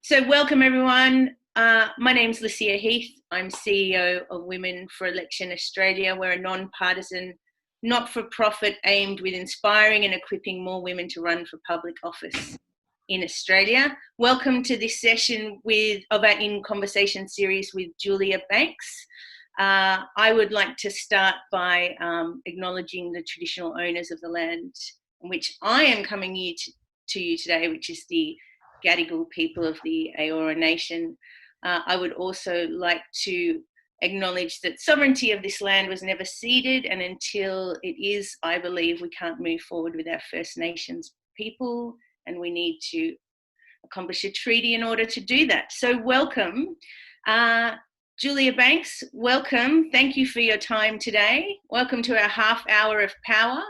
So welcome everyone. My name's Lucia Heath. I'm CEO of Women for Election Australia. We're a non-partisan, not-for-profit aimed with inspiring and equipping more women to run for public office in Australia. Welcome to this session of our In Conversation series with Julia Banks. I would like to start by acknowledging the traditional owners of the land in which I am coming to you today, which is the Gadigal people of the Eora Nation. I would also like to acknowledge that sovereignty of this land was never ceded, and until it is, I believe we can't move forward with our First Nations people, and we need to accomplish a treaty in order to do that. So welcome. Julia Banks, welcome. Thank you for your time today. Welcome to our half hour of power.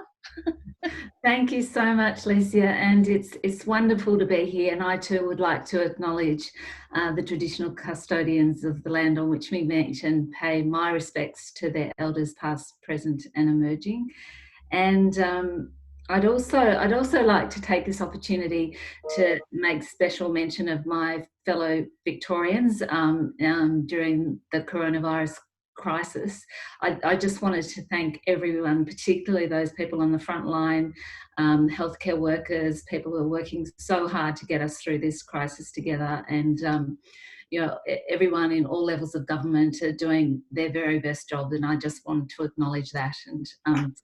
Thank you so much, Lucia, and it's wonderful to be here, and I too would like to acknowledge the traditional custodians of the land on which we meet and pay my respects to their elders past, present and emerging. And I'd also like to take this opportunity to make special mention of my fellow Victorians during the coronavirus crisis. I just wanted to thank everyone, particularly those people on the front line, healthcare workers, people who are working so hard to get us through this crisis together, and everyone in all levels of government are doing their very best job, and I just want to acknowledge that and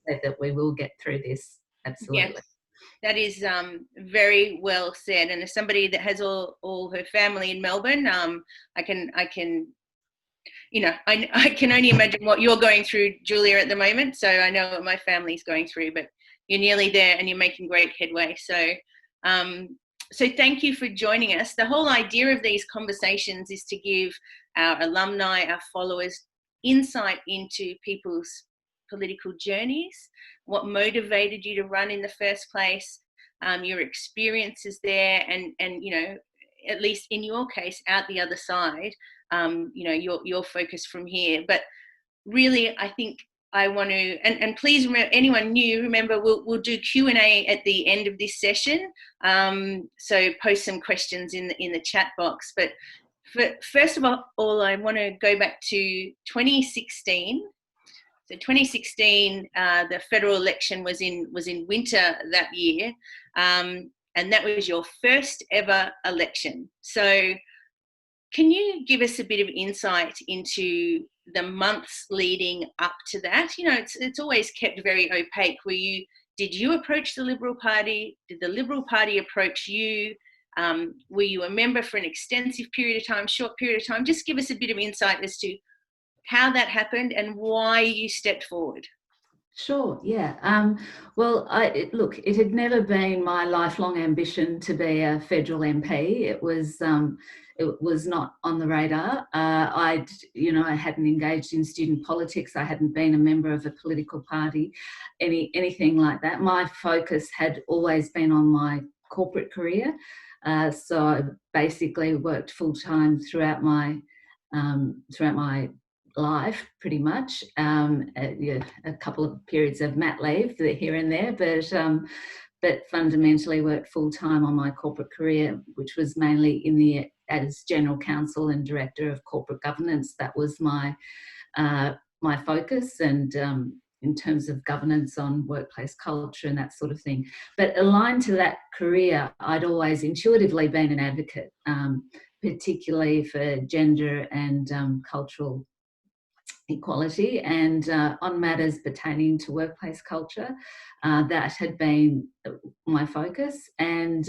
say that we will get through this. Absolutely. Yes, that is very well said. And as somebody that has all her family in Melbourne, I can only imagine what you're going through, Julia, at the moment. So I know what my family's going through, but you're nearly there and you're making great headway. So thank you for joining us. The whole idea of these conversations is to give our alumni, our followers, insight into people's political journeys, what motivated you to run in the first place, your experiences there, and at least in your case, out the other side, your focus from here. But really, I think I want to, and please remember, anyone new, remember we'll do Q&A at the end of this session. So post some questions in the chat box. But first of all, I want to go back to 2016. So 2016, the federal election was in winter that year, and that was your first ever election. So can you give us a bit of insight into the months leading up to that? It's always kept very opaque. Did you approach the Liberal Party? Did the Liberal Party approach you? Were you a member for an extensive period of time, short period of time? Just give us a bit of insight as to how that happened and why you stepped forward. Sure, yeah. Well, it had never been my lifelong ambition to be a federal MP. It was not on the radar. I hadn't engaged in student politics. I hadn't been a member of a political party, anything like that. My focus had always been on my corporate career. So I basically worked full time throughout my life, pretty much. A couple of periods of mat leave here and there, but fundamentally worked full time on my corporate career, which was mainly as general counsel and director of corporate governance. That was my focus, and in terms of governance on workplace culture and that sort of thing. But aligned to that career, I'd always intuitively been an advocate, particularly for gender and cultural equality, and on matters pertaining to workplace culture. That had been my focus, and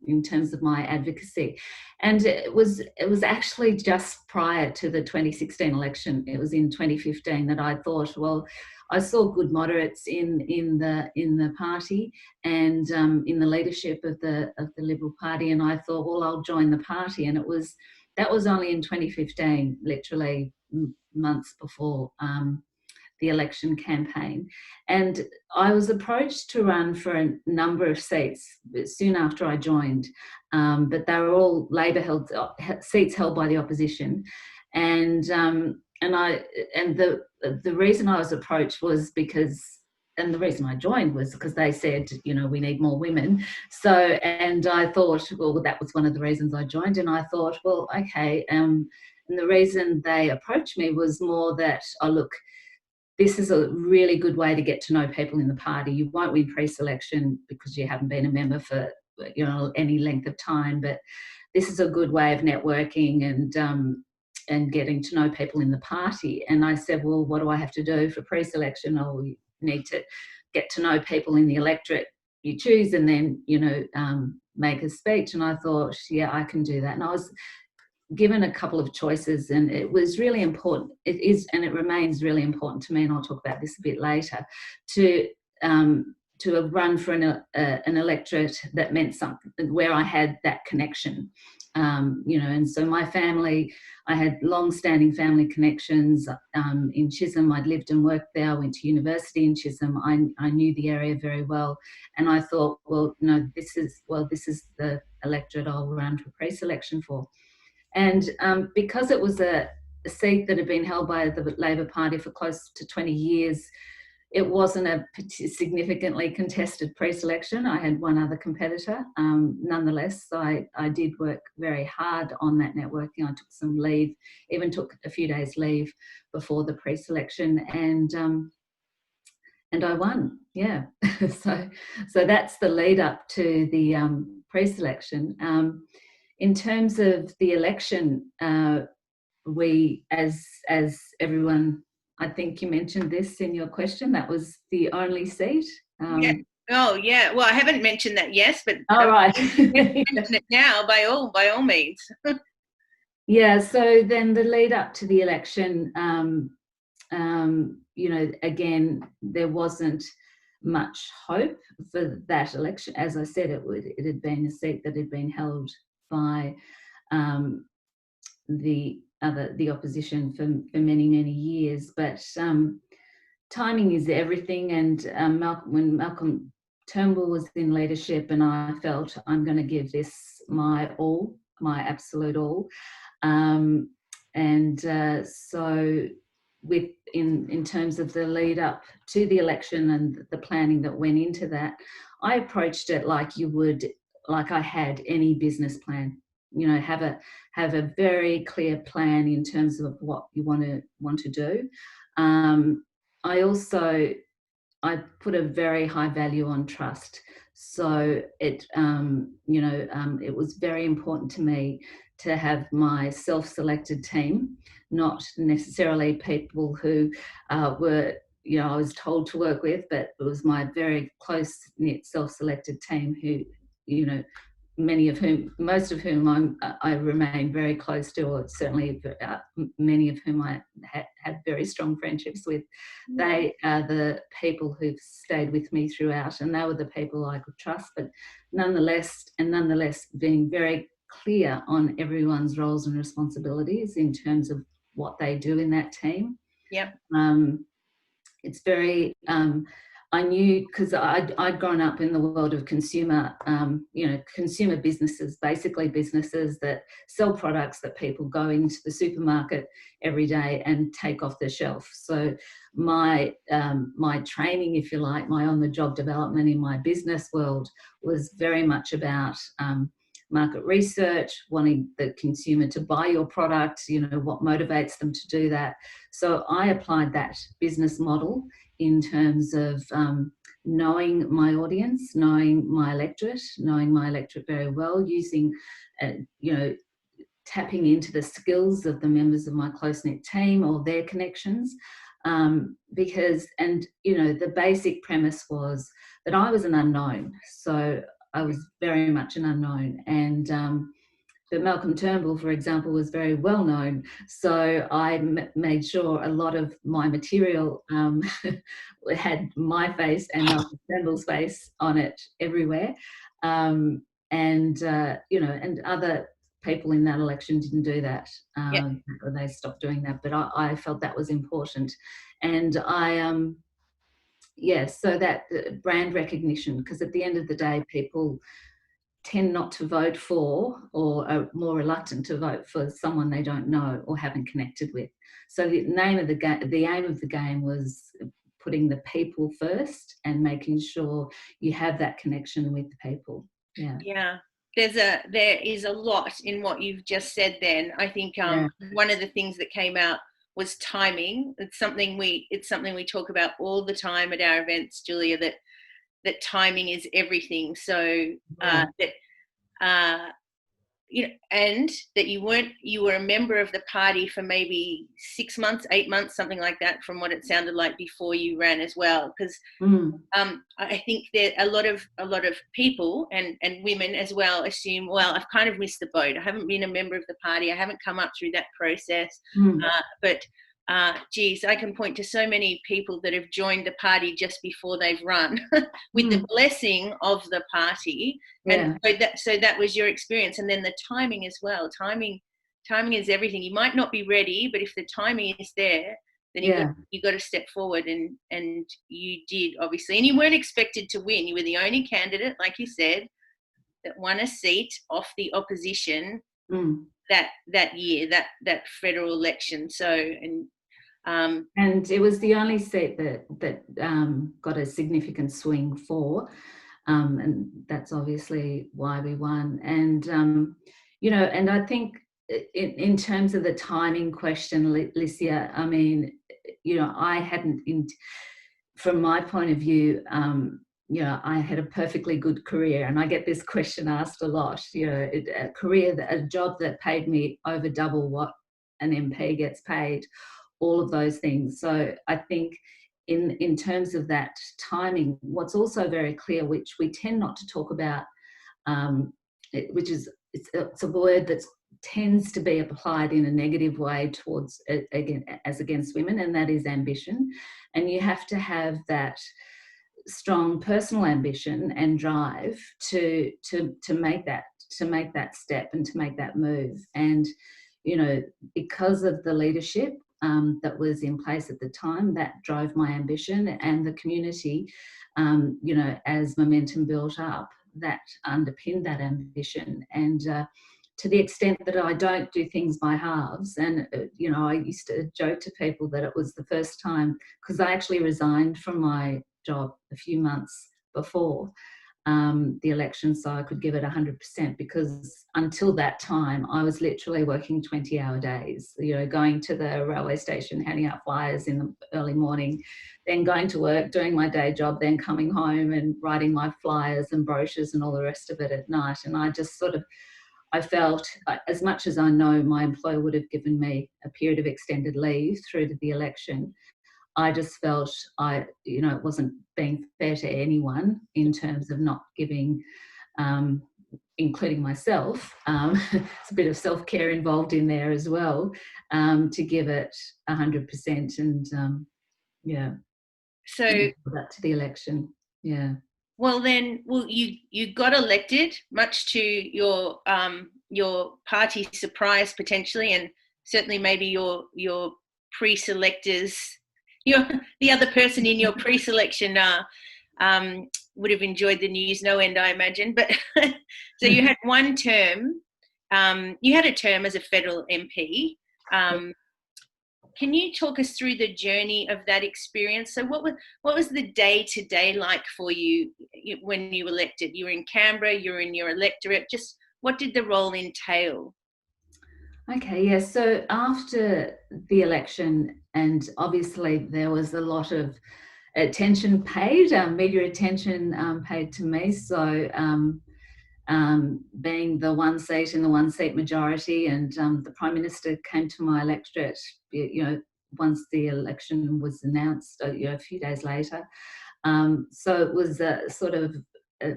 in terms of my advocacy. And it was actually just prior to the 2016 election. It was in 2015 that I thought, well, I saw good moderates in the party and in the leadership of the Liberal Party, and I thought, well, I'll join the party. And that was only in 2015, literally months before the election campaign. And I was approached to run for a number of seats soon after I joined, but they were all Labor seats held by the opposition. And the reason I was approached was because and the reason I joined was because they said, you know, we need more women. So, and I thought, well, that was one of the reasons I joined. And I thought, well, okay. And the reason they approached me was more that, oh, look, this is a really good way to get to know people in the party. You won't win pre-selection because you haven't been a member for, you know, any length of time, but this is a good way of networking and getting to know people in the party. And I said, well, what do I have to do for pre-selection? Oh, you need to get to know people in the electorate you choose, and then, you know, make a speech. And I thought, yeah, I can do that. And I was given a couple of choices, and it was really important. It is, and it remains really important to me, and I'll talk about this a bit later, to run for an electorate that meant something, where I had that connection. You know, and so my family, I had long-standing family connections in Chisholm. I'd lived and worked there. I went to university in Chisholm. I knew the area very well, and I thought, well, no, this is the electorate I'll run for pre-selection for. And because it was a seat that had been held by the Labor Party for close to 20 years, it wasn't a significantly contested pre-selection. I had one other competitor. Nonetheless, I did work very hard on that networking. I took some leave, even took a few days leave before the pre-selection, and I won. Yeah. so that's the lead up to the pre-selection. In terms of the election, we, as everyone, I think you mentioned this in your question, that was the only seat. Yeah. Oh, yeah. Well, I haven't mentioned that, yes, but all right. mention it now by all means. Yeah. So then the lead up to the election, you know, again, there wasn't much hope for that election. As I said, it had been a seat that had been held by the opposition for many years, but timing is everything. And when Malcolm Turnbull was in leadership, and I felt I'm going to give this my all, my absolute all, so with in terms of the lead up to the election and the planning that went into that, I approached it like you would, like I had any business plan. You know, have a very clear plan in terms of what you want to do. I put a very high value on trust. So it, you know, it was very important to me to have my self-selected team, not necessarily people who were, you know, I was told to work with, but it was my very close-knit self-selected team who, you know, most of whom I remain very close to, or certainly many of whom I had very strong friendships with. They are the people who've stayed with me throughout, and they were the people I could trust. But nonetheless, being very clear on everyone's roles and responsibilities in terms of what they do in that team. Yep. It's very. I knew, because I'd grown up in the world of consumer, you know, consumer businesses, basically businesses that sell products that people go into the supermarket every day and take off the shelf. So my training, if you like, my on-the-job development in my business world was very much about market research, wanting the consumer to buy your product, you know, what motivates them to do that. So I applied that business model in terms of knowing my audience, knowing my electorate very well, using, you know, tapping into the skills of the members of my close-knit team or their connections. Because, and, you know, the basic premise was that I was an unknown. So I was very much an unknown. And but Malcolm Turnbull, for example, was very well known. So I made sure a lot of my material had my face and Malcolm Turnbull's face on it everywhere. You know, and other people in that election didn't do that. They stopped doing that. But I felt that was important. And so that brand recognition, because at the end of the day, people tend not to vote for, or are more reluctant to vote for someone they don't know or haven't connected with. So the aim of the game was putting the people first and making sure you have that connection with the people. Yeah. Yeah. There is a lot in what you've just said then. I think one of the things that came out was timing. It's something we talk about all the time at our events, Julia, that timing is everything. So and that you were a member of the party for maybe 6 months, 8 months, something like that, from what it sounded like, before you ran as well. Because I think that a lot of people and women as well assume, well, I've kind of missed the boat. I haven't been a member of the party. I haven't come up through that process. But geez, I can point to so many people that have joined the party just before they've run with the blessing of the party. And so that was your experience. And then the timing as well. Timing is everything. You might not be ready, but if the timing is there, then you got to step forward, and you did, obviously. And you weren't expected to win. You were the only candidate, like you said, that won a seat off the opposition that year, that federal election. So and it was the only seat that got a significant swing for, and that's obviously why we won. And and I think in terms of the timing question, Licia, I mean, I hadn't, from my point of view, I had a perfectly good career, and I get this question asked a lot. A job that paid me over double what an MP gets paid, all of those things. So I think in terms of that timing, what's also very clear, which we tend not to talk about, which is it's a word that tends to be applied in a negative way towards against women, and that is ambition. And you have to have that strong personal ambition and drive to make that step and to make that move. And because of the leadership that was in place at the time, that drove my ambition, and the community, as momentum built up, that underpinned that ambition. And to the extent that I don't do things by halves, and I used to joke to people that it was the first time, because I actually resigned from my job a few months before the election, so I could give it 100%, because until that time I was literally working 20-hour days, going to the railway station, handing out flyers in the early morning, then going to work, doing my day job, then coming home and writing my flyers and brochures and all the rest of it at night. And I just I felt, as much as I know my employer would have given me a period of extended leave through to the election, I just felt it wasn't being fair to anyone in terms of not giving, including myself, it's a bit of self-care involved in there as well, to give it 100%. And so that to the election. Well, you got elected, much to your party's surprise, potentially, and certainly maybe your pre-selectors, the other person in your pre-selection would have enjoyed the news no end, I imagine. But so you had one term, you had a term as a federal MP. Can you talk us through the journey of that experience? So what was the day-to-day like for you when you were elected? You were in Canberra, you were in your electorate. Just what did the role entail? Okay, yeah. So after the election, and obviously there was a lot of attention paid, media attention paid to me. So being the one seat in the one seat majority, and the Prime Minister came to my electorate, once the election was announced, a few days later. So it was a sort of a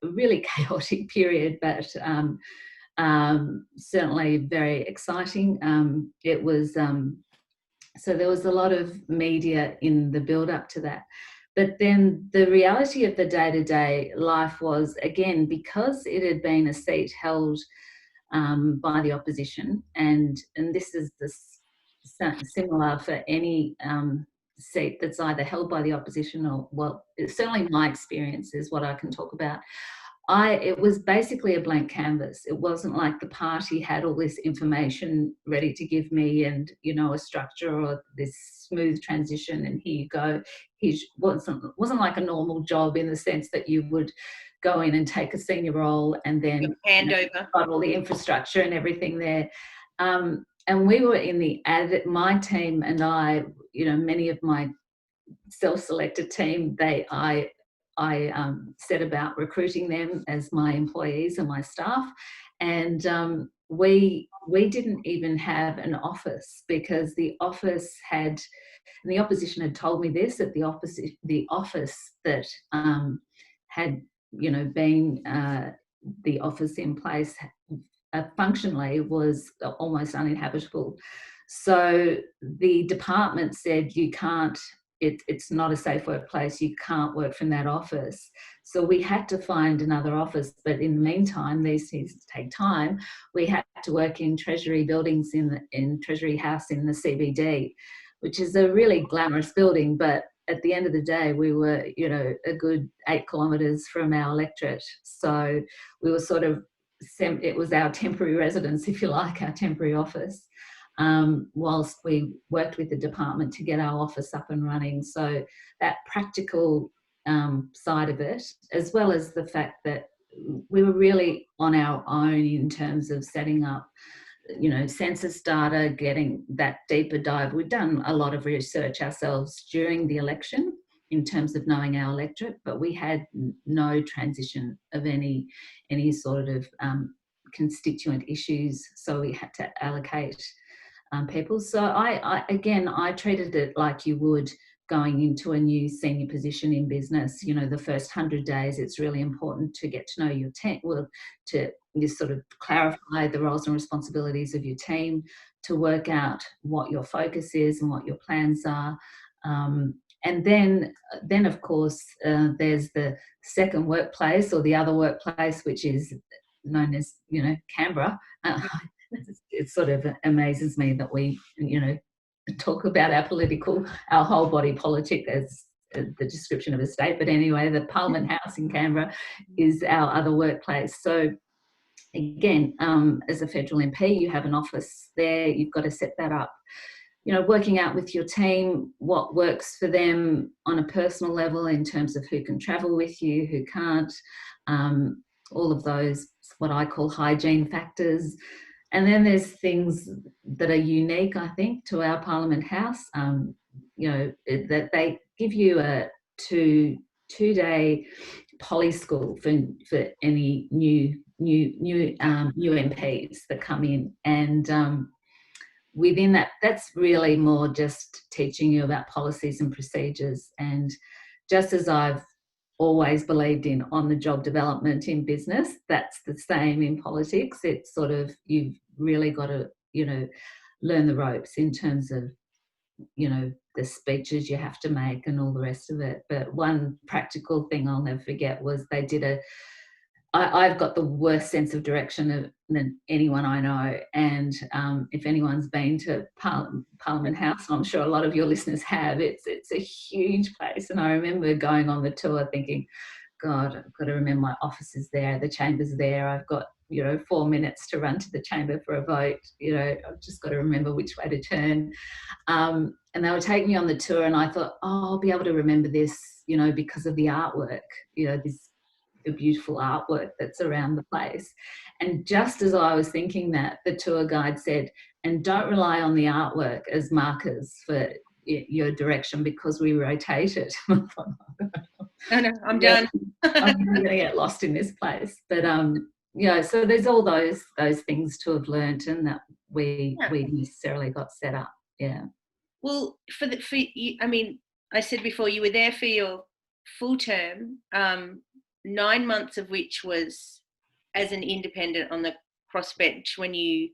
really chaotic period, but certainly very exciting. It was so there was a lot of media in the build up to that. But then the reality of the day-to-day life was, again, because it had been a seat held by the opposition, and this is similar for any seat that's either held by the opposition or, well, certainly my experience is what I can talk about. it was basically a blank canvas. It wasn't like the party had all this information ready to give me and, you know, a structure or this smooth transition and here you go. It wasn't like a normal job in the sense that you would go in and take a senior role and then hand over, got all the infrastructure and everything there. And we were in the my team and I, you know, many of my self-selected team, I set about recruiting them as my employees and my staff, and we didn't even have an office because the office had, and the opposition had told me this, that the office that had, you know, been the office in place functionally was almost uninhabitable. So the department said, you can't, it's not a safe workplace, you can't work from that office. So we had to find another office, but in the meantime, these things take time. We had to work in Treasury buildings in Treasury House in the CBD, which is a really glamorous building, but at the end of the day, we were, you know, a good 8 kilometres from our electorate. So we were sort of, it was our temporary residence, if you like, our temporary office, whilst we worked with the department to get our office up and running. So that practical side of it, as well as the fact that we were really on our own in terms of setting up, you know, census data, getting that deeper dive. We'd done a lot of research ourselves during the election in terms of knowing our electorate, but we had no transition of any sort of constituent issues, so we had to allocate people. So I treated it like you would going into a new senior position in business. You know, the first 100 days, it's really important to get to know your team, to just sort of clarify the roles and responsibilities of your team, to work out what your focus is and what your plans are. And then of course, there's the second workplace or the other workplace, which is known as, you know, Canberra. It sort of amazes me that we, you know, talk about our whole body politic as the description of a state. But anyway, the Parliament House in Canberra is our other workplace. So again, as a federal MP, you have an office there. You've got to set that up. You know, working out with your team what works for them on a personal level in terms of who can travel with you, who can't, all of those, what I call hygiene factors. And then there's things that are unique, I think, to our Parliament House. You know, that they give you a two-day poly school for any new MPs that come in, and within that, that's really more just teaching you about policies and procedures. And just as I've always believed in on-the-job development in business, that's the same in politics. It's sort of, you've really got to, you know, learn the ropes in terms of, you know, the speeches you have to make and all the rest of it. But one practical thing I'll never forget was they did I've got the worst sense of direction than anyone I know. And if anyone's been to Parliament House, and I'm sure a lot of your listeners have, it's a huge place. And I remember going on the tour thinking, God, I've got to remember my office is there, the chamber's there. I've got, you know, 4 minutes to run to the chamber for a vote. You know, I've just got to remember which way to turn. And they were taking me on the tour and I thought, oh, I'll be able to remember this, you know, because of the artwork, you know, the beautiful artwork that's around the place. And just as I was thinking that, the tour guide said, and don't rely on the artwork as markers for your direction because we rotate it. No, I'm done. I'm going to get lost in this place. But you know, so there's all those things to have learnt and that we necessarily got set up. Yeah. Well, for you, I mean, I said before, you were there for your full term, 9 months of which was as an independent on the crossbench when you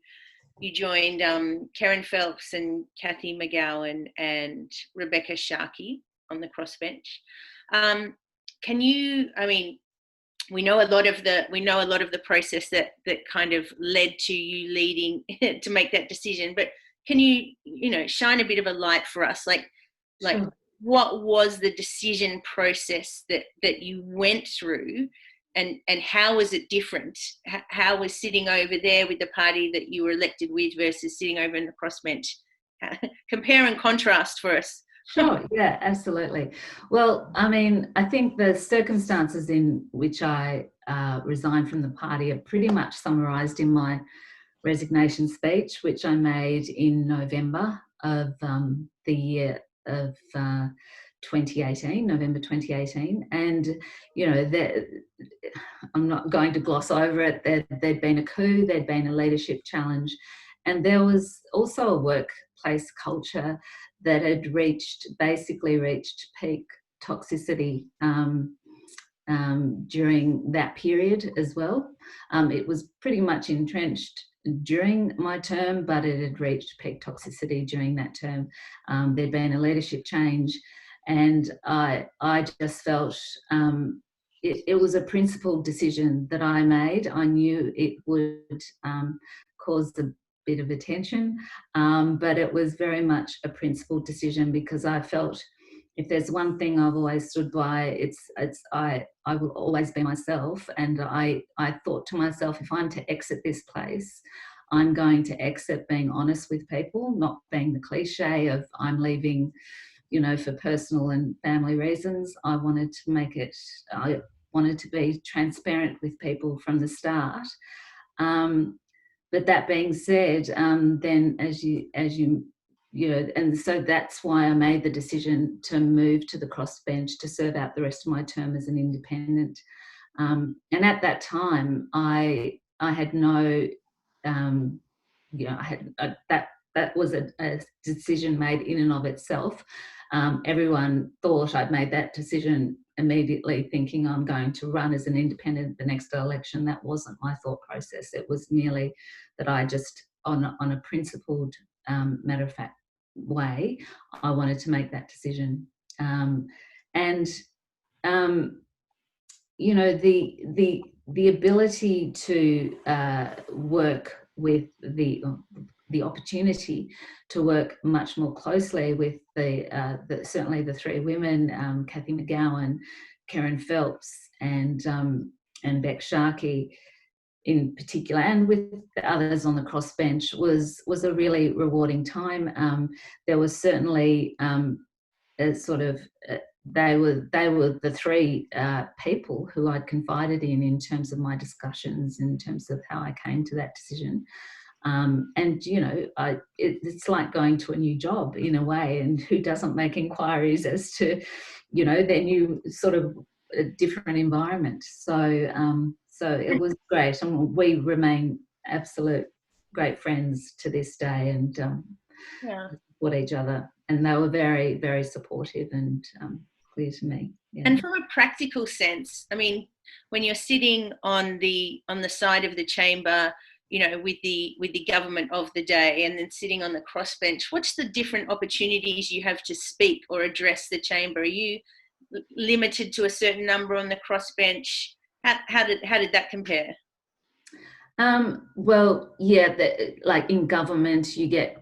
joined Karen Phelps and Kathy McGowan and Rebecca Sharkey on the crossbench. Can you, I mean, we know a lot of the process that kind of led to you leading to make that decision, but can you shine a bit of a light for us, like Sure. what was the decision process that you went through and how was it different? How was sitting over there with the party that you were elected with versus sitting over in the crossbench? Compare and contrast for us. Sure, yeah, absolutely. Well, I mean, I think the circumstances in which I resigned from the party are pretty much summarised in my resignation speech, which I made in November of the year of 2018, November 2018. And, you know, I'm not going to gloss over it. There'd been a coup, there'd been a leadership challenge, and there was also a workplace culture that had basically reached peak toxicity during that period as well. It was pretty much entrenched during my term, but it had reached peak toxicity during that term. There'd been a leadership change, and I just felt it was a principled decision that I made. I knew it would cause a bit of attention, but it was very much a principled decision, because I felt if there's one thing I've always stood by, I will always be myself. And I thought to myself, if I'm to exit this place, I'm going to exit being honest with people, not being the cliche of I'm leaving, you know, for personal and family reasons. I wanted to be transparent with people from the start. But that being said, then as you know, and so that's why I made the decision to move to the crossbench to serve out the rest of my term as an independent. And at that time, I had no, you know, that was a decision made in and of itself. Everyone thought I'd made that decision immediately, thinking I'm going to run as an independent the next election. That wasn't my thought process. It was merely that I just, on a principled, matter of fact way, I wanted to make that decision. You know, the ability to work with the opportunity to work much more closely with certainly the three women, Kathy McGowan, Karen Phelps, and Beck Sharkey in particular, and with the others on the crossbench, was a really rewarding time. There was certainly a sort of they were the three people who I'd confided in terms of my discussions, in terms of how I came to that decision. And you know, it's like going to a new job in a way, and who doesn't make inquiries as to, you know, their new sort of a different environment. So it was great, and we remain absolute great friends to this day, and support each other. And they were very, very supportive and clear to me. Yeah. And from a practical sense, I mean, when you're sitting on the side of the chamber, you know, with the government of the day, and then sitting on the crossbench, what's the different opportunities you have to speak or address the chamber? Are you limited to a certain number on the crossbench? How did that compare? Well, yeah, like in government,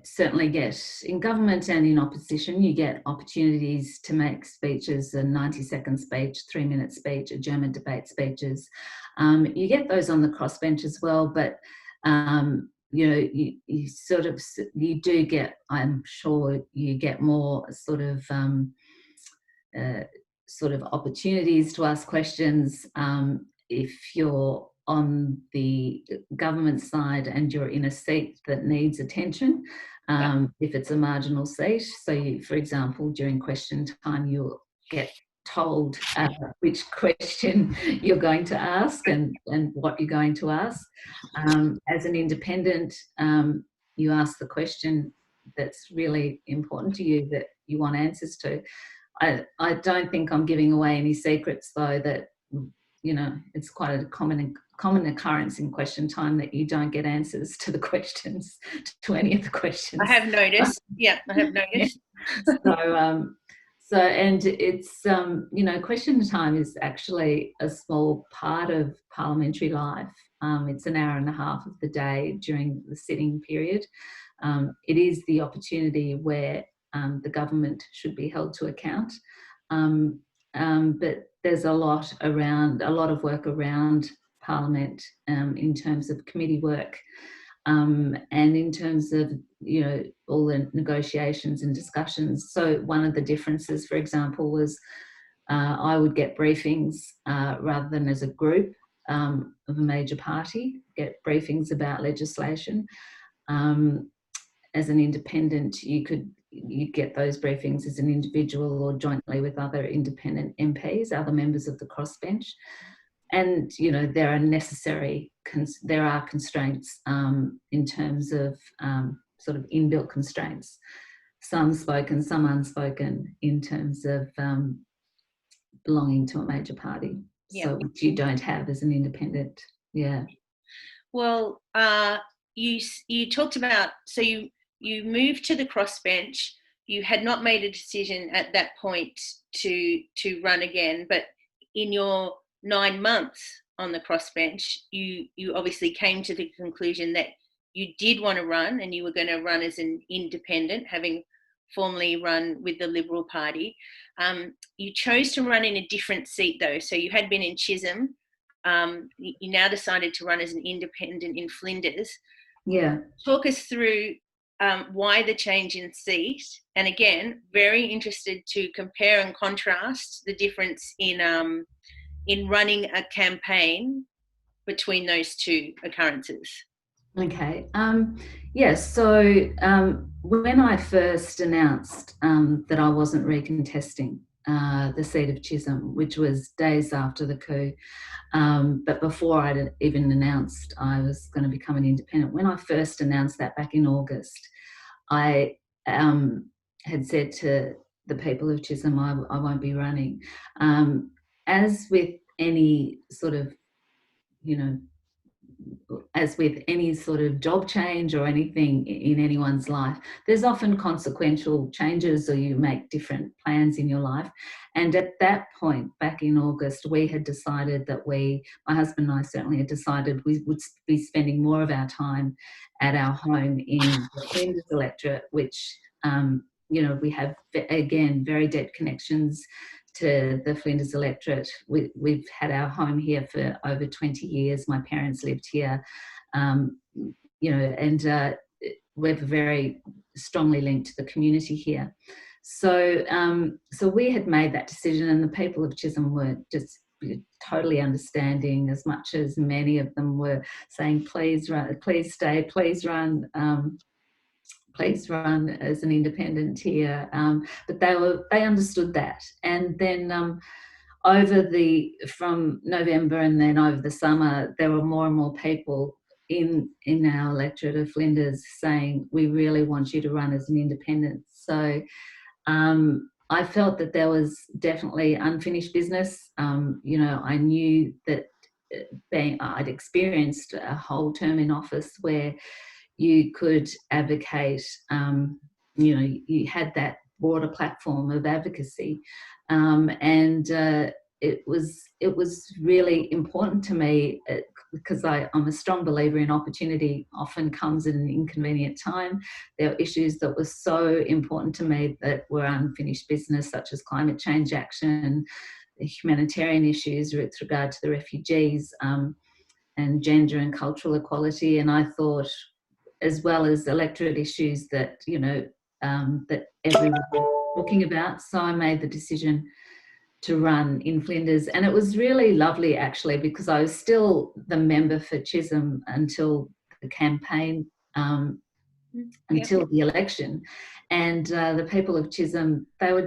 certainly get in government and in opposition, you get opportunities to make speeches, a 90-second speech, 3-minute speech, a German debate speeches. You get those on the crossbench as well, but you know, you do get, I'm sure you get more sort of opportunities to ask questions if you're on the government side and you're in a seat that needs attention, if it's a marginal seat. So for example, during question time, you'll get told which question you're going to ask and what you're going to ask. As an independent, you ask the question that's really important to you, that you want answers to. I don't think I'm giving away any secrets, though, that, you know, it's quite a common occurrence in question time that you don't get answers to the questions, to any of the questions. I have noticed. Yeah, I have noticed. So and it's, you know, question time is actually a small part of parliamentary life. It's an hour and a half of the day during the sitting period. It is the opportunity where the government should be held to account. but there's a lot of work around Parliament in terms of committee work, and in terms of, all the negotiations and discussions. So one of the differences, for example, was I would get briefings rather than as a group of a major party, get briefings about legislation. As an independent, you'd get those briefings as an individual or jointly with other independent MPs, other members of the crossbench. And, there are constraints in terms of sort of inbuilt constraints, some spoken, some unspoken, in terms of belonging to a major party. Yeah. So which you don't have as an independent. Yeah. Well, you talked about, so you moved to the crossbench. You had not made a decision at that point to run again, but in your 9 months on the crossbench, you obviously came to the conclusion that you did want to run, and you were going to run as an independent, having formerly run with the Liberal Party. You chose to run in a different seat though. So you had been in Chisholm. You now decided to run as an independent in Flinders. Yeah. Talk us through why the change in seat, and again, very interested to compare and contrast the difference in running a campaign between those two occurrences. Okay. Yes. So when I first announced that I wasn't recontesting the seat of Chisholm, which was days after the coup, but before I'd even announced I was going to become an independent, when I first announced that back in August, I had said to the people of Chisholm, I won't be running. As with any sort of, as with any sort of job change or anything in anyone's life, there's often consequential changes, or you make different plans in your life. And at that point, back in August, we had decided that my husband and I certainly had decided we would be spending more of our time at our home in the Flinders electorate, which, we have, again, very deep connections to the Flinders electorate. We've had our home here for over 20 years. My parents lived here, and we're very strongly linked to the community here. So we had made that decision, and the people of Chisholm were just totally understanding, as much as many of them were saying, please run, please stay, please run. Please run as an independent here, but they understood that. And then from November and then over the summer, there were more and more people in our electorate of Flinders saying, we really want you to run as an independent. So I felt that there was definitely unfinished business. I knew that I'd experienced a whole term in office where you could advocate, you had that broader platform of advocacy, and it was really important to me, because I'm a strong believer in opportunity often comes at an inconvenient time. There were issues that were so important to me that were unfinished business, such as climate change action, the humanitarian issues with regard to the refugees, and gender and cultural equality. And I thought, as well as electorate issues that, that everyone was talking about. So I made the decision to run in Flinders. And it was really lovely, actually, because I was still the member for Chisholm until the campaign, until the election. And the people of Chisholm, they were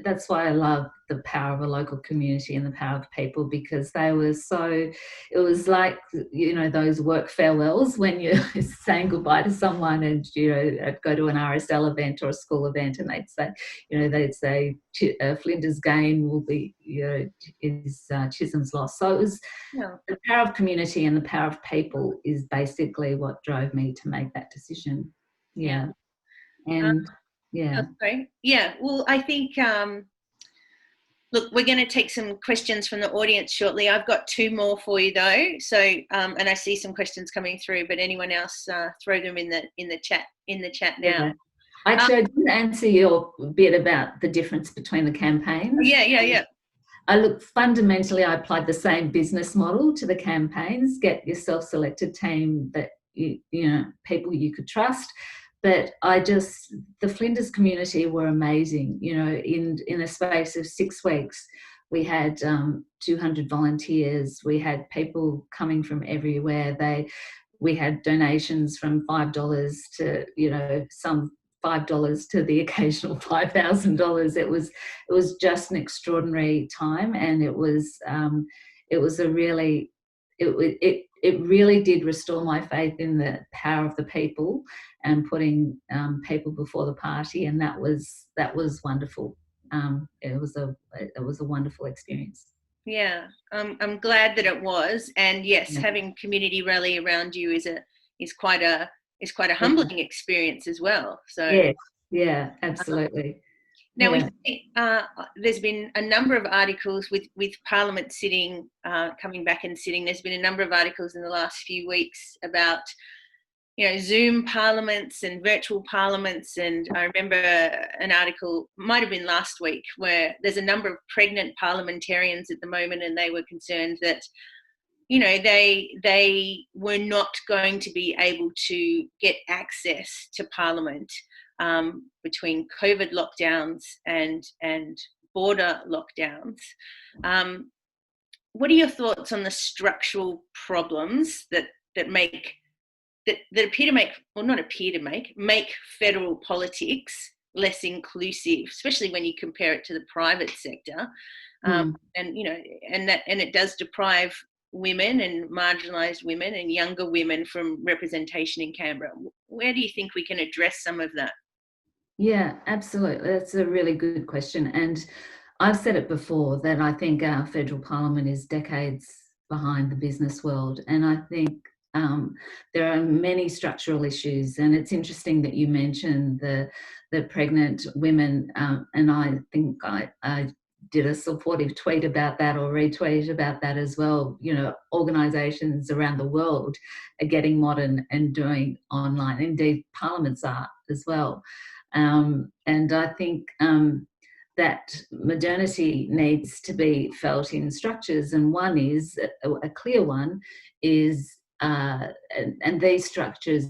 that's why I love the power of a local community and the power of people, because they were it was like, those work farewells when you're saying goodbye to someone, and, I'd go to an RSL event or a school event, and they'd say, Flinders' gain will be, is Chisholm's loss. So it was the power of community and the power of people is basically what drove me to make that decision. Yeah. And yeah. Okay. Yeah. Well, I think, look, we're going to take some questions from the audience shortly. I've got 2 more for you though. So, and I see some questions coming through, but anyone else, throw them in the chat now. Actually, I didn't answer your bit about the difference between the campaigns. Yeah. I look, fundamentally, I applied the same business model to the campaigns. Get your self-selected team that you know, people you could trust. But the Flinders community were amazing. You know, in a space of 6 weeks, we had 200 volunteers. We had people coming from everywhere. We had donations from $5 to, you know, some $5 to the occasional $5,000. It was just an extraordinary time, and it was a really it really did restore my faith in the power of the people and putting people before the party, and that was wonderful. It was a wonderful experience. Yeah, I'm glad that it was, and yes, Yeah. having community rally around you is quite a humbling experience as well. So yeah, absolutely. Now Yeah. there's been a number of articles with Parliament sitting, coming back and sitting. There's been a number of articles in the last few weeks about, you know, Zoom parliaments and virtual parliaments. And I remember an article, might have been last week, where there's a number of pregnant parliamentarians at the moment, and they were concerned that, you know, they were not going to be able to get access to Parliament between COVID lockdowns and border lockdowns. What are your thoughts on the structural problems that appear to make, or not appear to make federal politics less inclusive, especially when you compare it to the private sector? And you know, and it does deprive women and marginalised women and younger women from representation in Canberra. Where do you think we can address some of that? Yeah, absolutely. That's a really good question. And I've said it before that I think our federal parliament is decades behind the business world. And I think there are many structural issues. And it's interesting that you mentioned the pregnant women. And I think I did a supportive tweet about that, or retweet about that as well. You know, organisations around the world are getting modern and doing online. Indeed, parliaments are as well. And I think that modernity needs to be felt in structures, and one is a clear one is, and these structures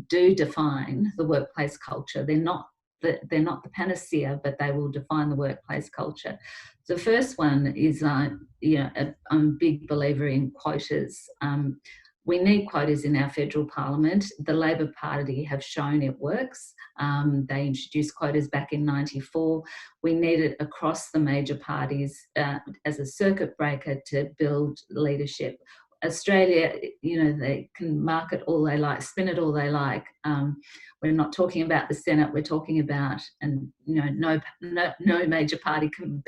do define the workplace culture. They're not the panacea, but they will define the workplace culture. The first one is, you know, I'm a big believer in quotas. We need quotas in our federal parliament. The Labor Party have shown it works. They introduced quotas back in '94. We need it across the major parties as a circuit breaker to build leadership. Australia, you know, they can market all they like, spin it all they like. We're not talking about the Senate. We're talking about, and you know, no major party can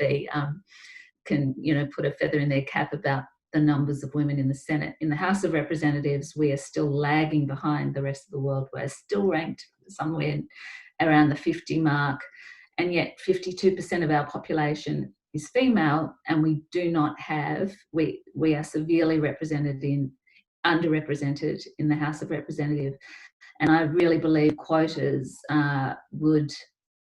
you know, put a feather in their cap about the numbers of women in the Senate. In the House of Representatives, we are still lagging behind the rest of the world. We're still ranked somewhere around the 50 mark, and yet 52% of our population is female, and we do not have, we are severely underrepresented in the House of Representatives. And I really believe quotas would,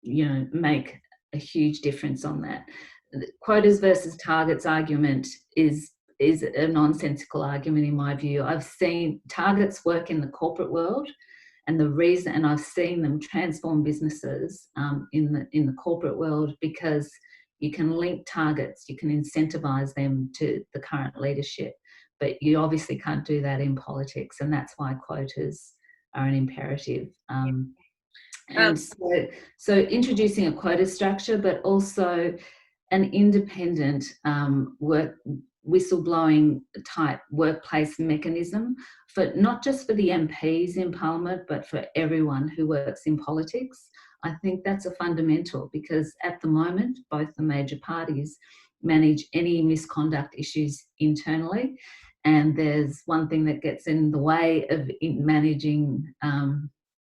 you know, make a huge difference on that. The quotas versus targets argument is a nonsensical argument in my view. I've seen targets work in the corporate world, and I've seen them transform businesses in the corporate world, because you can link targets, you can incentivize them to the current leadership, but you obviously can't do that in politics, and that's why quotas are an imperative. And so introducing a quota structure, but also an independent whistleblowing type workplace mechanism, for not just for the MPs in Parliament, but for everyone who works in politics. I think that's a fundamental, because at the moment, both the major parties manage any misconduct issues internally. And there's one thing that gets in the way of managing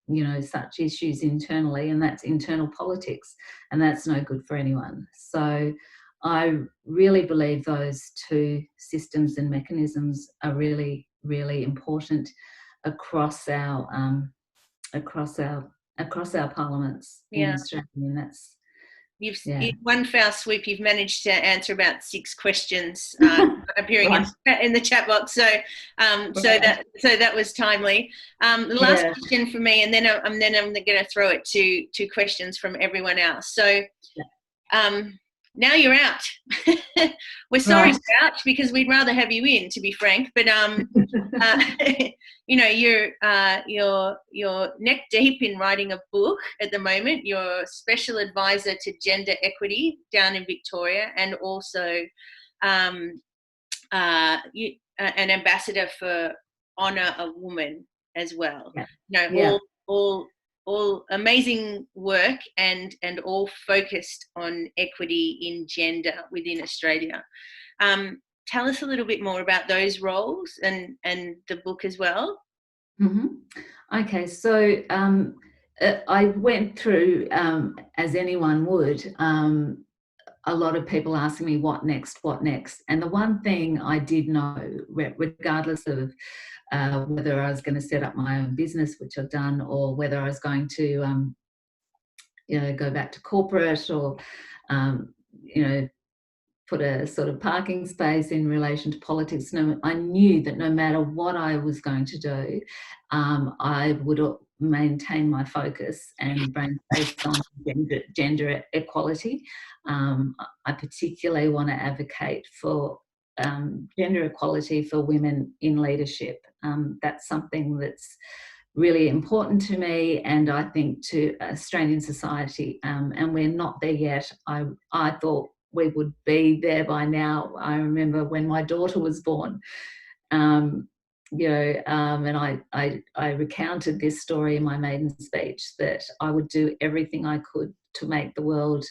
you know, such issues internally, and that's internal politics, and that's no good for anyone. So I really believe those two systems and mechanisms are really, really important across our across our parliaments in Australia, and that's in one foul swoop, you've managed to answer about 6 questions appearing right. in the chat box. So, so that was timely. The last question for me, and then I'm going to throw it to 2 questions from everyone else. So, now you're out. We're sorry you're out because we'd rather have you in, to be frank. But you know, you're neck deep in writing a book at the moment. You're special advisor to gender equity down in Victoria, and also an ambassador for Honour a Woman as well. All amazing work, and all focused on equity in gender within Australia. Tell us a little bit more about those roles and the book as well. Okay, so I went through, as anyone would, a lot of people asking me what next, and the one thing I did know, regardless of whether I was going to set up my own business, which I've done, or whether I was going to go back to corporate, or put a sort of parking space in relation to politics. I knew that no matter what I was going to do, I would maintain my focus and brain based on gender equality. I particularly want to advocate for gender equality for women in leadership. That's something that's really important to me, and I think to Australian society, and we're not there yet. I thought we would be there by now. I remember when my daughter was born, and I recounted this story in my maiden speech, that I would do everything I could to make the world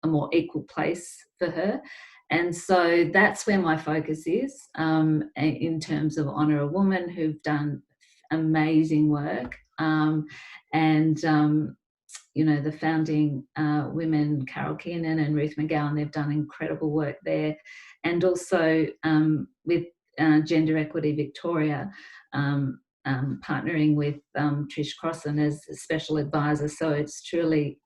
a more equal place for her. And so that's where my focus is, in terms of Honour a Woman, who've done amazing work, the founding women, Carol Kiernan and Ruth McGowan, they've done incredible work there. And also with Gender Equity Victoria, partnering with Trish Crossan as a special advisor. So it's truly,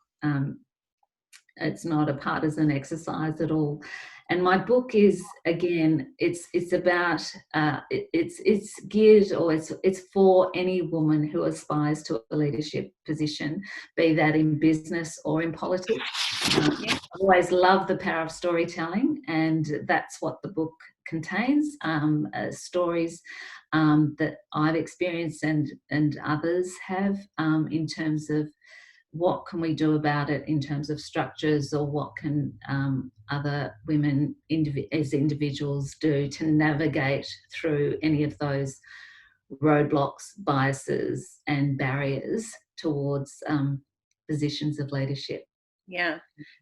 it's not a partisan exercise at all. And my book is, again, it's about, it's geared, or it's for any woman who aspires to a leadership position, be that in business or in politics. I always love the power of storytelling, and that's what the book contains, stories that I've experienced and others have, in terms of what can we do about it in terms of structures, or what can other women as individuals do to navigate through any of those roadblocks, biases and barriers towards positions of leadership. Yeah,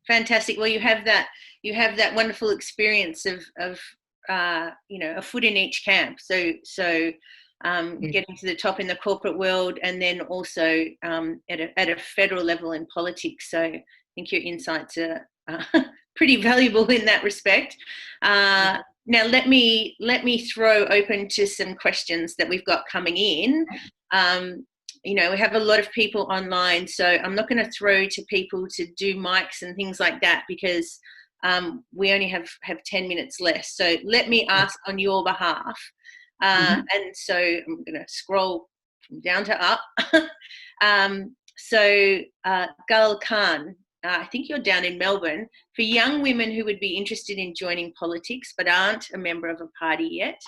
fantastic. Well, you have that wonderful experience of a foot in each camp. So getting to the top in the corporate world, and then also at a federal level in politics. So I think your insights are pretty valuable in that respect. Now let me throw open to some questions that we've got coming in. We have a lot of people online, so I'm not going to throw to people to do mics and things like that, because we only have 10 minutes left. So let me ask on your behalf. And so I'm going to scroll from down to up. Gal Khan, I think you're down in Melbourne. For young women who would be interested in joining politics but aren't a member of a party yet,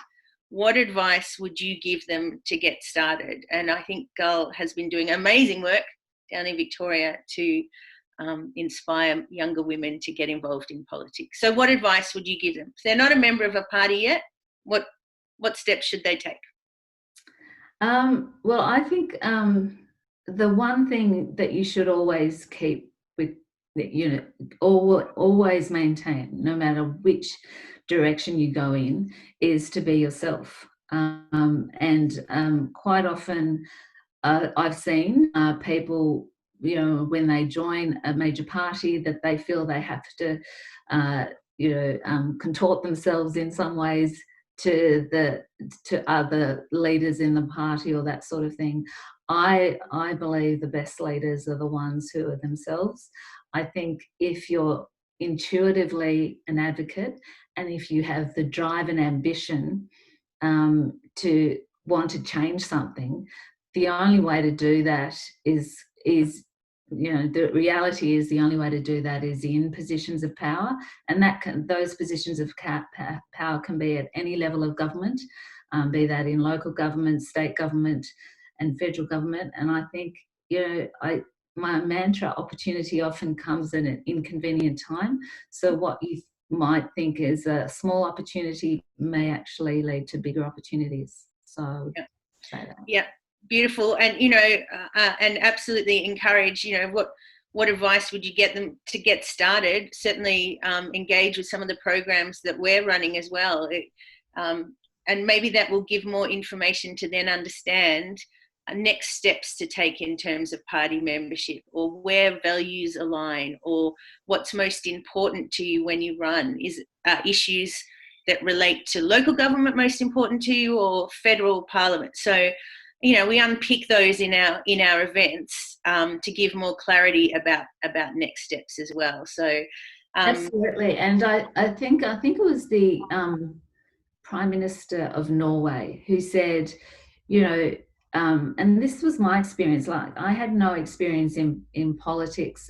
what advice would you give them to get started? And I think Gal has been doing amazing work down in Victoria to inspire younger women to get involved in politics. So what advice would you give them? If they're not a member of a party yet, what steps should they take? Well, I think the one thing that you should always keep with, always maintain, no matter which direction you go in, is to be yourself. Quite often I've seen people, when they join a major party, that they feel they have to, contort themselves in some ways to other leaders in the party, or that sort of thing. I believe the best leaders are the ones who are themselves. I think if you're intuitively an advocate, and if you have the drive and ambition to want to change something, the only way to do that is the reality is the only way to do that is in positions of power, and those positions of power can be at any level of government, be that in local government, state government, and federal government. And I think my mantra, opportunity often comes in an inconvenient time. So what you might think is a small opportunity may actually lead to bigger opportunities. So I would say that. Yeah, beautiful. And and absolutely encourage, what advice would you get them to get started? Certainly engage with some of the programs that we're running as well. And maybe that will give more information to then understand next steps to take in terms of party membership, or where values align, or what's most important to you when you run. Is issues that relate to local government most important to you, or federal parliament? So we unpick those in our events to give more clarity about next steps as well. So absolutely. And I think it was the Prime Minister of Norway who said, and this was my experience. Like, I had no experience in politics.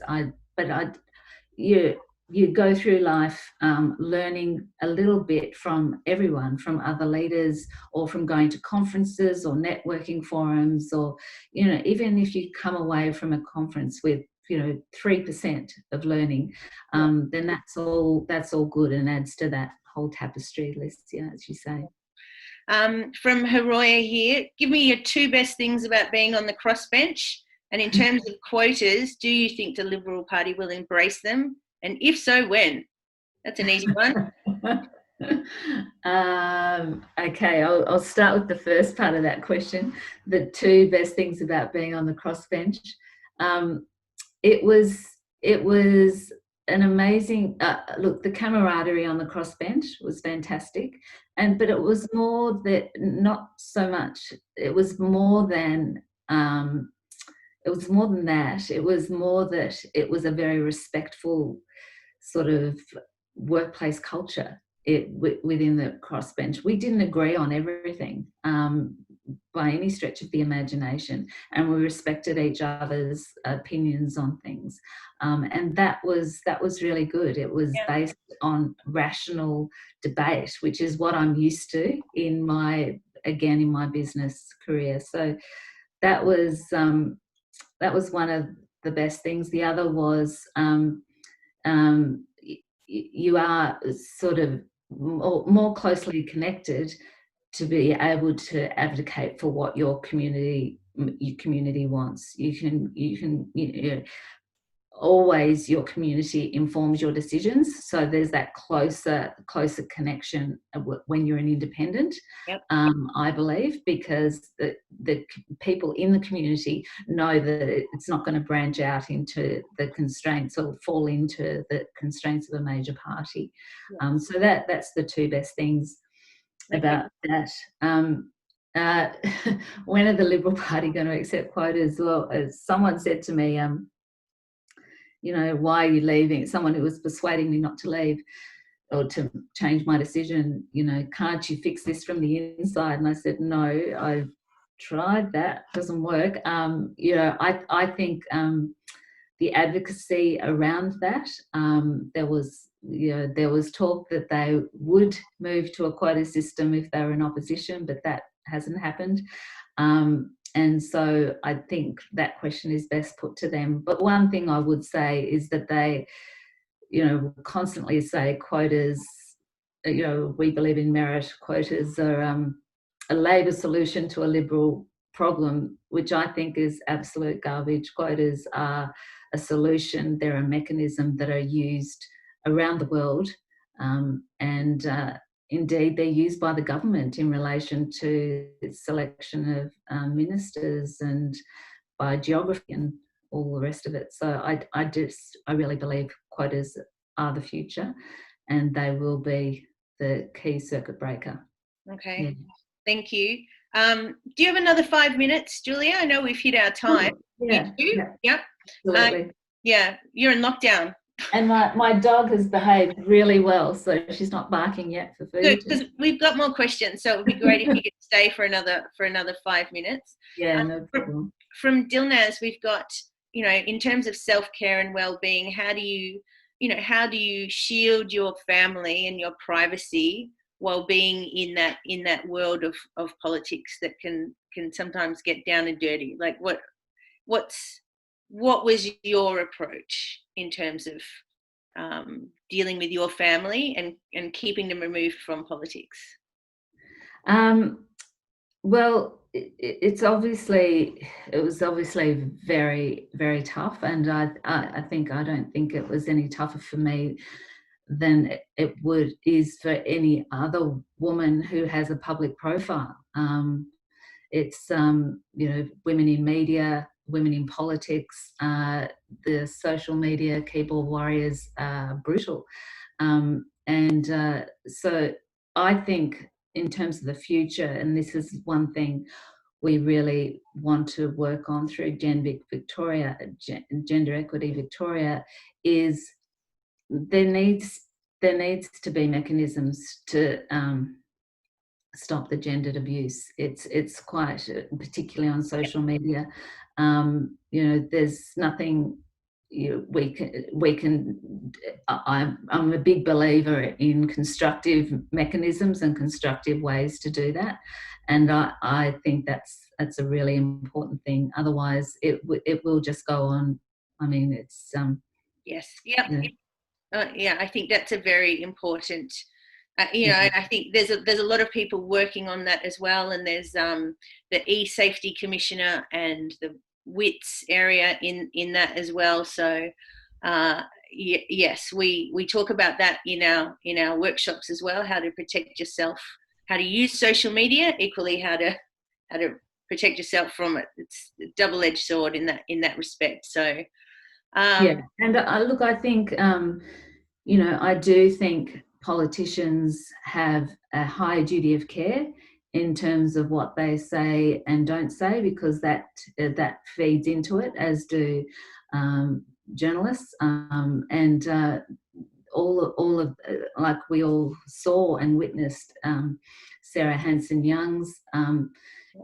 You go through life learning a little bit from everyone, from other leaders, or from going to conferences or networking forums, or even if you come away from a conference with 3% of learning, then that's all good and adds to that whole tapestry list, as you say. From Haroya here, give me your 2 best things about being on the crossbench. And in terms of quotas, do you think the Liberal Party will embrace them? And if so, when? That's an easy one. Okay, I'll start with the first part of that question. The 2 best things about being on the crossbench. It was an amazing look. The camaraderie on the crossbench was fantastic, but it was more that, not so much. It was more than that. It was more that it was a very respectful sort of workplace culture within the crossbench. We didn't agree on everything by any stretch of the imagination, and we respected each other's opinions on things, and that was really good. It was based on rational debate, which is what I'm used to in my business career. So that was one of the best things. The other was you are sort of more closely connected to be able to advocate for what your community wants. You can always, your community informs your decisions, so there's that closer connection when you're an independent. I believe, because the people in the community know that it's not going to branch out into the constraints or fall into the constraints of a major party. So that's the 2 best things about that. When are the Liberal Party going to accept quotas? Well, as someone said to me, why are you leaving? Someone who was persuading me not to leave or to change my decision, can't you fix this from the inside? And I said, no, I've tried that, doesn't work. I think the advocacy around that, there was talk that they would move to a quota system if they were in opposition, but that hasn't happened. And so I think that question is best put to them. But one thing I would say is that they, constantly say quotas, we believe in merit. Quotas are a Labor solution to a Liberal problem, which I think is absolute garbage. Quotas are a solution. They're a mechanism that are used around the world, and indeed, they're used by the government in relation to selection of ministers and by geography and all the rest of it. So I really believe quotas are the future, and they will be the key circuit breaker. Okay, thank you. Do you have another 5 minutes, Julia? I know we've hit our time. Yeah, You do? yeah, Yep. absolutely. Yeah, you're in lockdown. And my dog has behaved really well, so she's not barking yet for food. Good, because we've got more questions, so it would be great if you could stay for another 5 minutes. Yeah, no problem. From Dilnaz, we've got, in terms of self-care and well-being, how do you shield your family and your privacy while being in that world of politics that can sometimes get down and dirty? Like what was your approach in terms of dealing with your family and keeping them removed from politics? Well, it was obviously very, very tough, and I don't think it was any tougher for me than it is for any other woman who has a public profile. It's women in media, women in politics, the social media keyboard warriors are brutal, so I think in terms of the future, and this is one thing we really want to work on through Gender Equity Victoria, is there needs to be mechanisms to stop the gendered abuse. It's quite, particularly on social media. There's nothing we can. I'm a big believer in constructive mechanisms and constructive ways to do that, and I think that's a really important thing. Otherwise, it will just go on. I mean, it's yes, yep. Yeah, I think that's a very important. I think there's a lot of people working on that as well, and there's the e-safety commissioner and the WITS area in that as well. So yes, we talk about that in our workshops as well. How to protect yourself, how to use social media, equally how to protect yourself from it. It's a double-edged sword in that respect. So yeah, and look, I think I do think politicians have a high duty of care in terms of what they say and don't say, because that feeds into it, as do journalists, and all of like we all saw and witnessed Sarah Hanson-Young's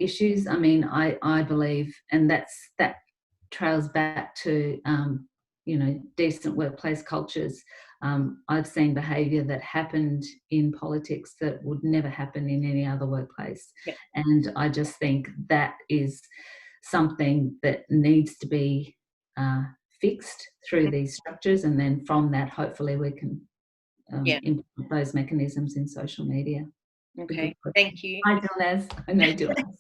issues. I mean, I believe, and that trails back to decent workplace cultures. I've seen behaviour that happened in politics that would never happen in any other workplace. Yeah. And I just think that is something that needs to be fixed through these structures, and then from that, hopefully we can implement those mechanisms in social media. Okay, thank you. Hi, Dilnaz. I know Dilnaz.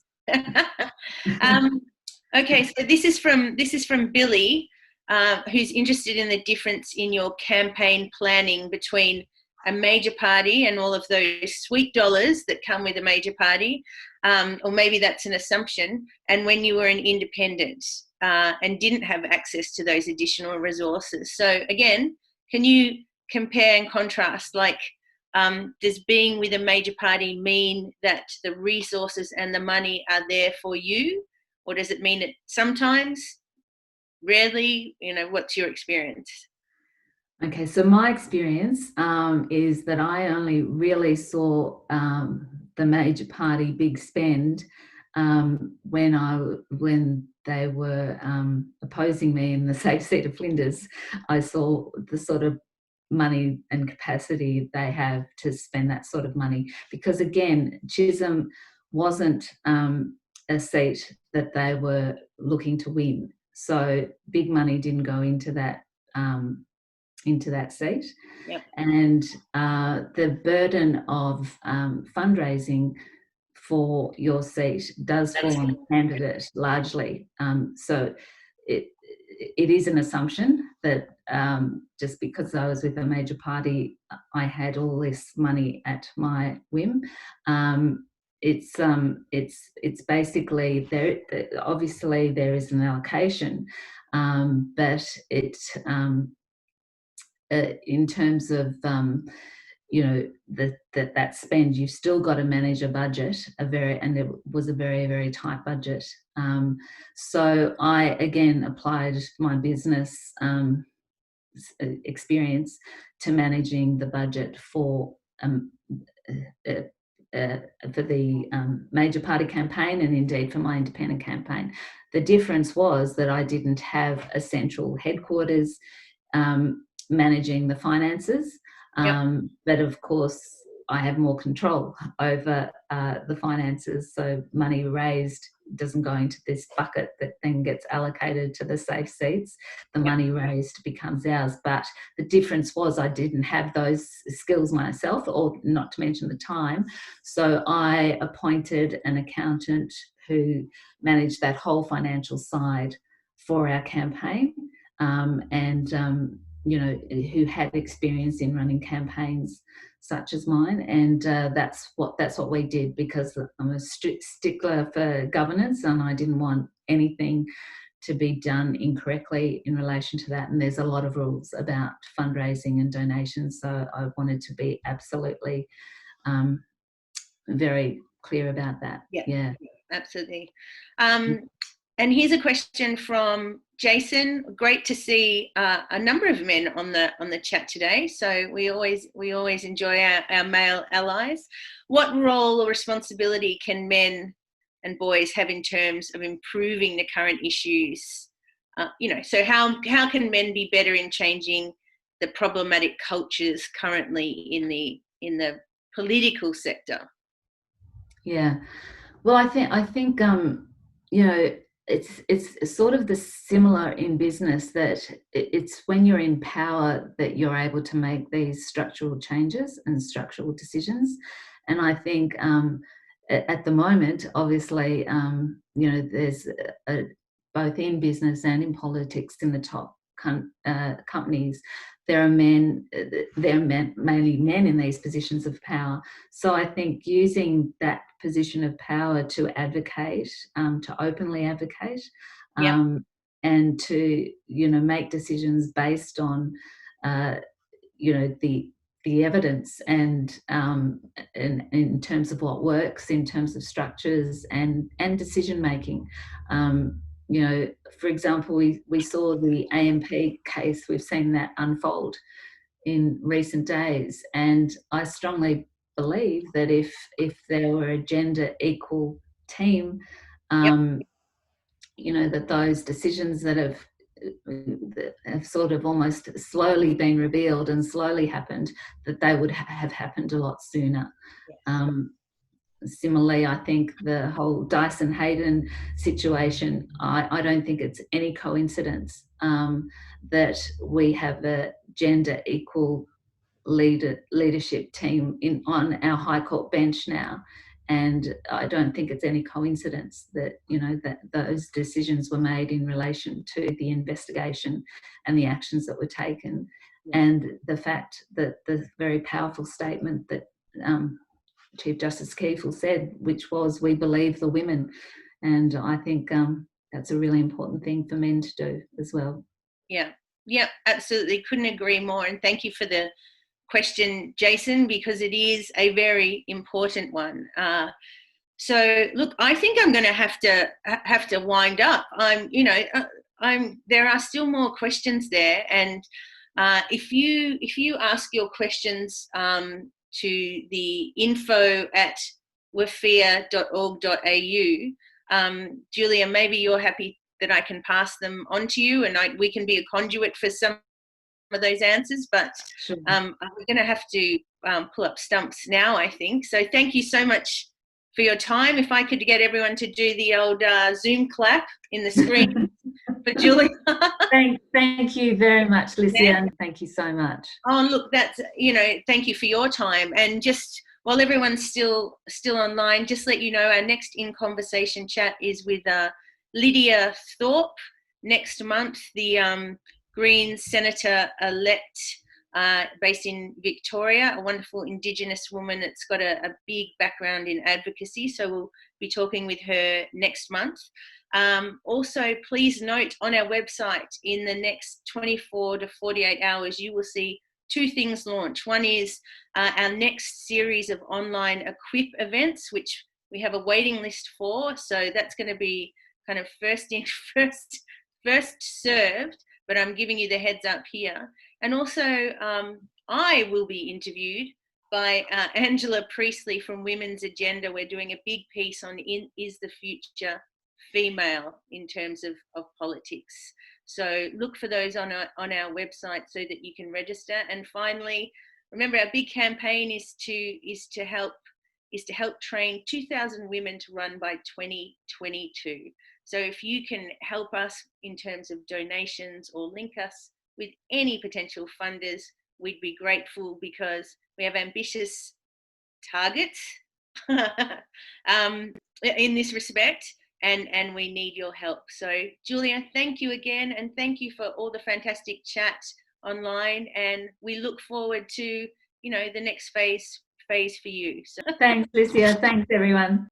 Okay, so this is from Billy, who's interested in the difference in your campaign planning between a major party and all of those sweet dollars that come with a major party, or maybe that's an assumption, and when you were an independent and didn't have access to those additional resources. So again, can you compare and contrast, like, does being with a major party mean that the resources and the money are there for you? Or does it mean that sometimes, rarely, what's your experience? Okay, so my experience is that I only really saw the major party big spend when they were opposing me in the safe seat of Flinders. I saw the sort of money and capacity they have to spend that sort of money, because again, Chisholm wasn't a seat that they were looking to win, so big money didn't go into that seat. Yep. And the burden of fundraising for your seat does fall on the candidate largely. So it is an assumption that just because I was with a major party, I had all this money at my whim. It's basically there. Obviously, there is an allocation, but it in terms of that spend, you've still got to manage a budget, and it was a very, very tight budget. So I again applied my business experience to managing the budget for the major party campaign, and indeed for my independent campaign. The difference was that I didn't have a central headquarters managing the finances, but of course I have more control over the finances. So money raised doesn't go into this bucket that then gets allocated to the safe seats. The money raised becomes ours. But the difference was I didn't have those skills myself, or not to mention the time. So I appointed an accountant who managed that whole financial side for our campaign, who had experience in running campaigns such as mine, and that's what we did, because I'm a stickler for governance, and I didn't want anything to be done incorrectly in relation to that. And there's a lot of rules about fundraising and donations, so I wanted to be absolutely very clear about that. Yeah, absolutely. And here's a question from Jason. Great to see a number of men on the chat today. So we always enjoy our male allies. What role or responsibility can men and boys have in terms of improving the current issues? So how can men be better in changing the problematic cultures currently in the political sector? Yeah, well, I think it's sort of the similar in business, that it's when you're in power that you're able to make these structural changes and structural decisions. And I think at the moment, obviously, there's both in business and in politics, in the top companies, there are mainly men in these positions of power. So I think using that position of power to advocate, to openly advocate, and to make decisions based on the evidence, and in terms of what works, in terms of structures and decision making. For example, we saw the AMP case. We've seen that unfold in recent days, and I strongly believe that if there were a gender equal team, that those decisions that have sort of almost slowly been revealed and slowly happened, that they would have happened a lot sooner. Yes. Similarly, I think the whole Dyson Hayden situation, I don't think it's any coincidence that we have a gender equal leadership team on our High Court bench now. And I don't think it's any coincidence that, that those decisions were made in relation to the investigation and the actions that were taken. Yeah. And the fact that the very powerful statement that Chief Justice Keefe said, which was, "We believe the women." And I think that's a really important thing for men to do as well. Yeah, absolutely. Couldn't agree more. And thank you for the question, Jason, because it is a very important one. So look, I think I'm going to have to wind up. There are still more questions there, and if you ask your questions to the info@wafia.org.au, Julia, maybe you're happy that I can pass them on to you, and we can be a conduit for some of those answers, but sure. We're going to have to pull up stumps now, I think. So thank you so much for your time. If I could get everyone to do the old Zoom clap in the screen for Julia. Thank you very much, Lucienne. Thank you so much. Oh, look, that's, thank you for your time. And just while everyone's still online, just let you know our next In Conversation chat is with Lydia Thorpe next month, the Greens Senator-elect based in Victoria, a wonderful Indigenous woman that's got a big background in advocacy. So we'll be talking with her next month. Also, please note on our website, in the next 24 to 48 hours, you will see two things launch. One is our next series of online equip events, which we have a waiting list for. So that's going to be kind of first served, but I'm giving you the heads up here. And also I will be interviewed by Angela Priestley from Women's Agenda. We're doing a big piece on is the future female in terms of politics. So look for those on our website so that you can register. And finally, remember our big campaign is to help train 2,000 women to run by 2022. So if you can help us in terms of donations or link us with any potential funders, we'd be grateful, because we have ambitious targets in this respect, and we need your help. So Julia, thank you again, and thank you for all the fantastic chat online, and we look forward to the next phase for you. So thanks, Lucia. Thanks, everyone.